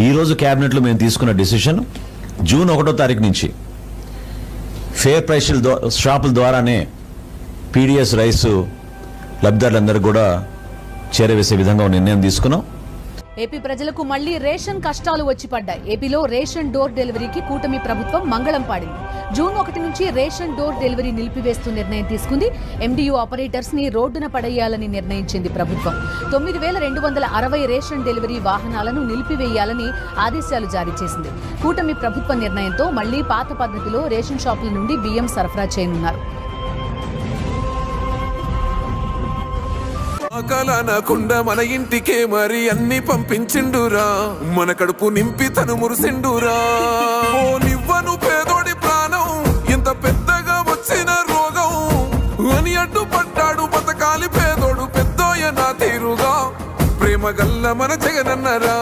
ఈరోజు క్యాబినెట్లో మేము తీసుకున్న డిసిషన్ జూన్ 1వ తారీఖు నుంచి ఫేర్ ప్రైస్ షాపుల ద్వారానే పీడిఎస్ రైస్ లబ్ధిదారులందరూ కూడా చేరవేసే విధంగా నిర్ణయం తీసుకున్నాం. ఏపీ ప్రజలకు మళ్లీ రేషన్ కష్టాలు వచ్చి పడ్డాయి. ఏపీలో రేషన్ డోర్ డెలివరీకి కూటమి ప్రభుత్వం మంగళం పాడింది. జూన్ 1 నుంచి రేషన్ డోర్ డెలివరీ నిలిపివేస్తూ నిర్ణయం తీసుకుంది. ఎండియూ ఆపరేటర్స్ ని రోడ్డున పడేయాలని నిర్ణయించింది ప్రభుత్వం. 9260 రేషన్ డెలివరీ వాహనాలను నిలిపివేయాలని ఆదేశాలు జారీ చేసింది. కూటమి ప్రభుత్వ నిర్ణయంతో మళ్లీ పాత పద్ధతిలో రేషన్ షాపుల నుండి బియ్యం సరఫరా చేయనున్నారు. కాలనకుండా మన ఇంటికే మరి అన్ని పంపించిండురా, మన కడుపు నింపి తను మురిసిండురా. ఓ నివ్వను పేదోడి ప్రాణం, ఎంత పెద్దగా వచ్చిన రోగం అని అడ్డుపడ్డాడు బతకాలి పేదోడు పెద్దోయ నా తీరుగా. ప్రేమ గల్ల మన జగనన్నరా.